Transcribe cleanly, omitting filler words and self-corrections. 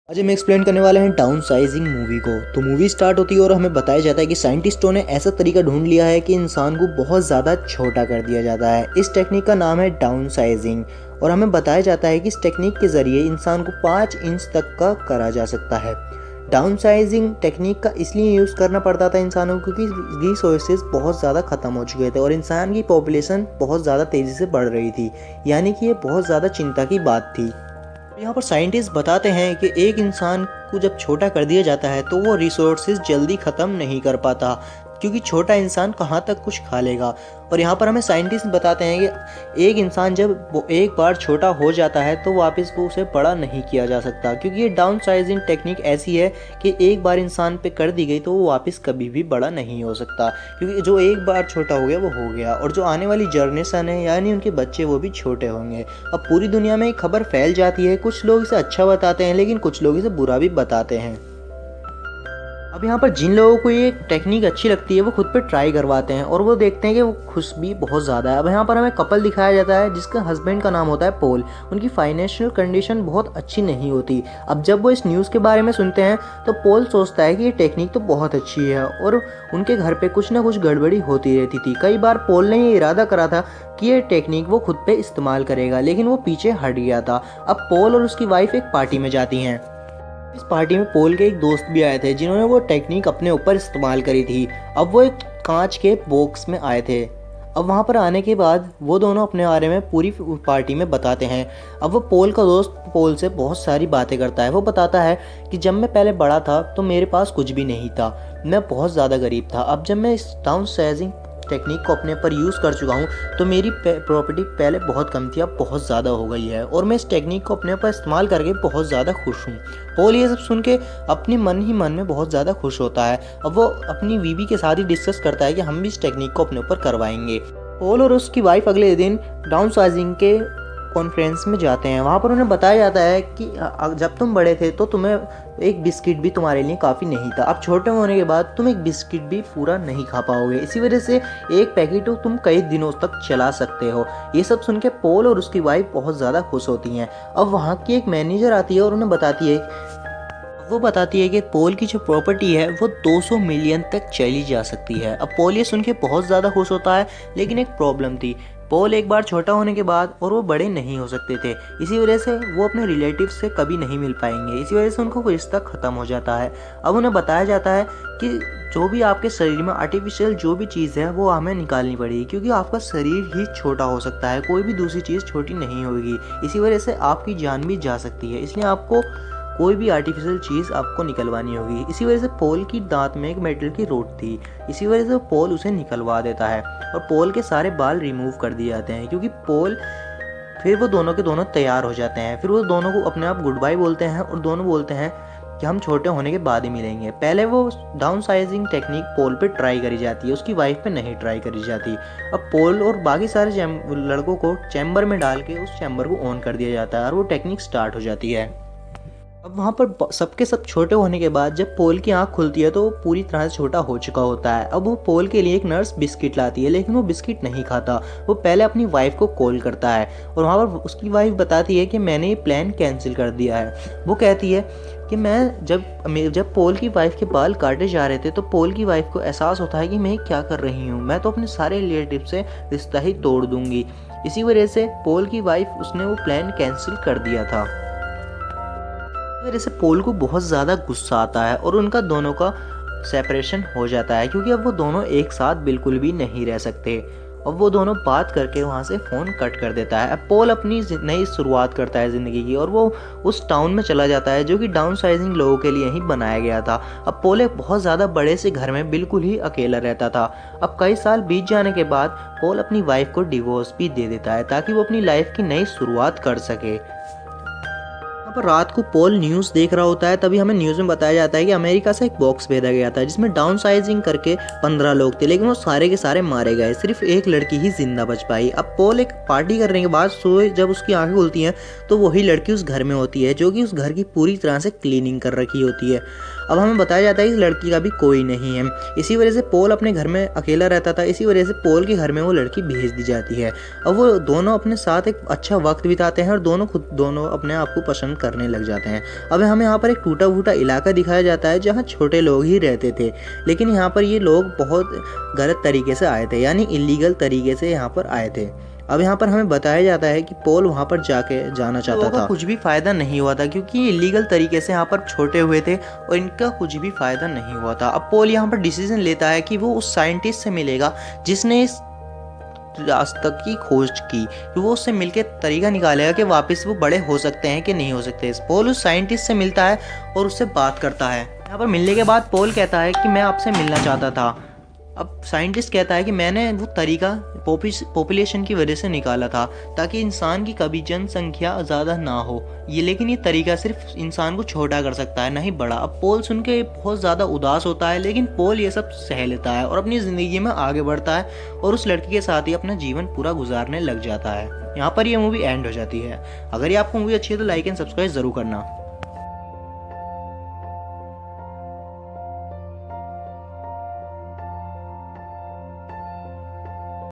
आज हम एक्सप्लेन करने वाले हैं डाउन साइजिंग मूवी को। तो मूवी स्टार्ट होती है और हमें बताया जाता है कि साइंटिस्टों ने ऐसा तरीका ढूंढ लिया है कि इंसान को बहुत ज़्यादा छोटा कर दिया जाता है। इस टेक्निक का नाम है डाउन साइजिंग और हमें बताया जाता है कि इस टेक्निक के ज़रिए इंसान को 5 इंच तक का करा जा सकता है। डाउन साइजिंग टेक्निक का इसलिए यूज़ करना पड़ता था इंसानों को क्योंकि रिसोर्सेज बहुत ज़्यादा ख़त्म हो चुके थे और इंसान की पॉपुलेशन बहुत ज़्यादा तेज़ी से बढ़ रही थी, यानी कि ये बहुत ज़्यादा चिंता की बात थी। यहाँ पर साइंटिस्ट बताते हैं कि एक इंसान को जब छोटा कर दिया जाता है तो वो रिसोर्सेज जल्दी ख़त्म नहीं कर पाता, क्योंकि छोटा इंसान कहाँ तक कुछ खा लेगा। और यहाँ पर हमें साइंटिस्ट बताते हैं कि एक इंसान जब वो एक बार छोटा हो जाता है तो वापस वो उसे बड़ा नहीं किया जा सकता, क्योंकि ये डाउन साइजिंग टेक्निक ऐसी है कि एक बार इंसान पे कर दी गई तो वो वापस कभी भी बड़ा नहीं हो सकता, क्योंकि जो एक बार छोटा हो गया वो हो गया और जो आने वाली जनरेशन है यानी उनके बच्चे वो भी छोटे होंगे। अब पूरी दुनिया में एक खबर फैल जाती है, कुछ लोग इसे अच्छा बताते हैं लेकिन कुछ लोग इसे बुरा भी बताते हैं। अब यहाँ पर जिन लोगों को ये टेक्निक अच्छी लगती है वो खुद पे ट्राई करवाते हैं और वो देखते हैं कि वो खुश भी बहुत ज़्यादा है। अब यहाँ पर हमें कपल दिखाया जाता है जिसका हस्बैंड का नाम होता है पॉल। उनकी फाइनेंशियल कंडीशन बहुत अच्छी नहीं होती। अब जब वो इस न्यूज़ के बारे में सुनते हैं तो पॉल सोचता है कि ये टेक्निक तो बहुत अच्छी है और उनके घर पर कुछ ना कुछ गड़बड़ी होती रहती थी। कई बार पॉल ने ये इरादा करा था कि ये टेक्निक वो खुद पे इस्तेमाल करेगा, लेकिन वो पीछे हट गया था। अब पॉल और उसकी वाइफ एक पार्टी में जाती हैं। इस पार्टी में पॉल के एक दोस्त भी आए थे जिन्होंने वो टेक्निक अपने ऊपर इस्तेमाल करी थी। अब वो एक कांच के बॉक्स में आए थे। अब वहाँ पर आने के बाद वो दोनों अपने बारे में पूरी पार्टी में बताते हैं। अब वो पॉल का दोस्त पॉल से बहुत सारी बातें करता है। वो बताता है कि जब मैं पहले बड़ा था तो मेरे पास कुछ भी नहीं था, मैं बहुत ज़्यादा गरीब था। अब जब मैं इस डाउन साइजिंग टेक्निक को अपने पर यूज़ कर चुका हूँ तो मेरी प्रॉपर्टी पहले बहुत कम थी, अब बहुत ज़्यादा हो गई है और मैं इस टेक्निक को अपने पर इस्तेमाल करके बहुत ज़्यादा खुश हूँ। पॉल ये सब सुन के अपनी मन ही मन में बहुत ज़्यादा खुश होता है। अब वो अपनी बीवी के साथ ही डिस्कस करता है कि हम भी इस टेक्निक को अपने ऊपर करवाएंगे। पॉल और उसकी वाइफ अगले दिन डाउन साइजिंग के कॉन्फ्रेंस में जाते हैं। वहाँ पर उन्हें बताया जाता है कि जब तुम बड़े थे तो तुम्हें एक बिस्किट भी तुम्हारे लिए काफ़ी नहीं था, अब छोटे होने के बाद तुम एक बिस्किट भी पूरा नहीं खा पाओगे, इसी वजह से एक पैकेट तुम कई दिनों तक चला सकते हो। ये सब सुन के पॉल और उसकी वाइफ बहुत ज़्यादा खुश होती हैं। अब वहाँ की एक मैनेजर आती है और उन्हें बताती है कि पॉल की जो प्रॉपर्टी है वो 200 मिलियन तक चली जा सकती है। अब पॉल ये सुन के बहुत ज़्यादा खुश होता है, लेकिन एक प्रॉब्लम थी। पॉल एक बार छोटा होने के बाद और वो बड़े नहीं हो सकते थे, इसी वजह से वो अपने रिलेटिव से कभी नहीं मिल पाएंगे, इसी वजह से उनको रिश्ता ख़त्म हो जाता है। अब उन्हें बताया जाता है कि जो भी आपके शरीर में आर्टिफिशियल जो भी चीज़ है वो हमें निकालनी पड़ेगी, क्योंकि आपका शरीर ही छोटा हो सकता है, कोई भी दूसरी चीज़ छोटी नहीं होगी। इसी वजह से आपकी जान भी जा सकती है, इसलिए आपको कोई भी आर्टिफिशियल चीज़ आपको निकलवानी होगी। इसी वजह से पॉल की दांत में एक मेटल की रोड थी, इसी वजह से पॉल उसे निकलवा देता है और पॉल के सारे बाल रिमूव कर दिए जाते हैं, क्योंकि फिर वो दोनों के दोनों तैयार हो जाते हैं। फिर वो दोनों को अपने आप गुड बाय बोलते हैं और दोनों बोलते हैं कि हम छोटे होने के बाद ही मिलेंगे। पहले वो डाउन साइजिंग टेक्निक पॉल पे ट्राई करी जाती है, उसकी वाइफ पे नहीं ट्राई करी जाती। अब पॉल और बाकी सारे लड़कों को चैम्बर में डाल के उस चैम्बर को ऑन कर दिया जाता है और वो टेक्निक स्टार्ट हो जाती है। अब वहाँ पर सबके सब छोटे होने के बाद जब पॉल की आंख खुलती है तो वो पूरी तरह से छोटा हो चुका होता है। अब वो पॉल के लिए एक नर्स बिस्किट लाती है, लेकिन वो बिस्किट नहीं खाता। वो पहले अपनी वाइफ को कॉल करता है और वहाँ पर उसकी वाइफ बताती है कि मैंने ये प्लान कैंसिल कर दिया है। वो कहती है कि मैं जब पॉल की वाइफ के बाल काटे जा रहे थे तो पॉल की वाइफ को एहसास होता है कि मैं क्या कर रही हूँ, मैं तो अपने सारे रिलेटिव से रिश्ता ही तोड़ दूंगी। इसी वजह से पॉल की वाइफ उसने वो प्लान कैंसिल कर दिया था। वजह से पॉल को बहुत ज़्यादा गुस्सा आता है और उनका दोनों का सेपरेशन हो जाता है, क्योंकि अब वो दोनों एक साथ बिल्कुल भी नहीं रह सकते। अब वो दोनों बात करके वहाँ से फ़ोन कट कर देता है। अब पॉल अपनी नई शुरुआत करता है ज़िंदगी की और वो उस टाउन में चला जाता है जो कि डाउन साइजिंग लोगों के लिए ही बनाया गया था। अब पॉल एक बहुत ज़्यादा बड़े से घर में बिल्कुल ही अकेला रहता था। अब कई साल बीत जाने के बाद पॉल अपनी वाइफ को डिवोर्स भी दे देता है ताकि वो अपनी लाइफ की नई शुरुआत कर सके। पर रात को पॉल न्यूज़ देख रहा होता है, तभी हमें न्यूज़ में बताया जाता है कि अमेरिका से एक बॉक्स भेजा गया था जिसमें डाउन साइजिंग करके 15 लोग थे, लेकिन वो सारे के सारे मारे गए, सिर्फ एक लड़की ही जिंदा बच पाई। अब पॉल एक पार्टी करने के बाद सोए जब उसकी आंखें खुलती हैं तो वही लड़की उस घर में होती है जो कि उस घर की पूरी तरह से क्लीनिंग कर रखी होती है। अब हमें बताया जाता है कि इस लड़की का भी कोई नहीं है, इसी वजह से पॉल अपने घर में अकेला रहता था, इसी वजह से पॉल के घर में वो लड़की भेज दी जाती है। अब वो दोनों अपने साथ एक अच्छा वक्त बिताते हैं और दोनों अपने आप को पसंद करने लग जाते हैं। अब हमें यहाँ पर एक टूटा फूटा इलाका दिखाया जाता है जहाँ छोटे लोग ही रहते थे, लेकिन यहाँ पर ये लोग बहुत गलत तरीके से आए थे, यानी इलीगल तरीके से यहाँ पर आए थे। अब यहाँ पर हमें बताया जाता है कि पॉल वहाँ पर जाना चाहता था, कुछ भी फ़ायदा नहीं हुआ था क्योंकि ये इलीगल तरीके से यहाँ पर छोटे हुए थे और इनका कुछ भी फ़ायदा नहीं हुआ था। अब पॉल यहाँ पर डिसीजन लेता है कि वो उस साइंटिस्ट से मिलेगा जिसने इस रास्ते की खोज की, वो उससे मिलकर तरीका निकालेगा कि वापस वो बड़े हो सकते हैं कि नहीं हो सकते। पॉल उस साइंटिस्ट से मिलता है और उससे बात करता है। यहाँ पर मिलने के बाद पॉल कहता है कि मैं आपसे मिलना चाहता था। अब साइंटिस्ट कहता है कि मैंने वो तरीका पॉपुलेशन की वजह से निकाला था ताकि इंसान की कभी जनसंख्या ज़्यादा ना हो, लेकिन ये तरीका सिर्फ इंसान को छोटा कर सकता है, नहीं बड़ा। अब पॉल सुन के बहुत ज़्यादा उदास होता है, लेकिन पॉल ये सब सह लेता है और अपनी ज़िंदगी में आगे बढ़ता है और उस लड़की के साथ ही अपना जीवन पूरा गुजारने लग जाता है। यहाँ पर ये मूवी एंड हो जाती है। अगर ये आपको मूवी अच्छी है तो लाइक एंड सब्सक्राइब ज़रूर करना।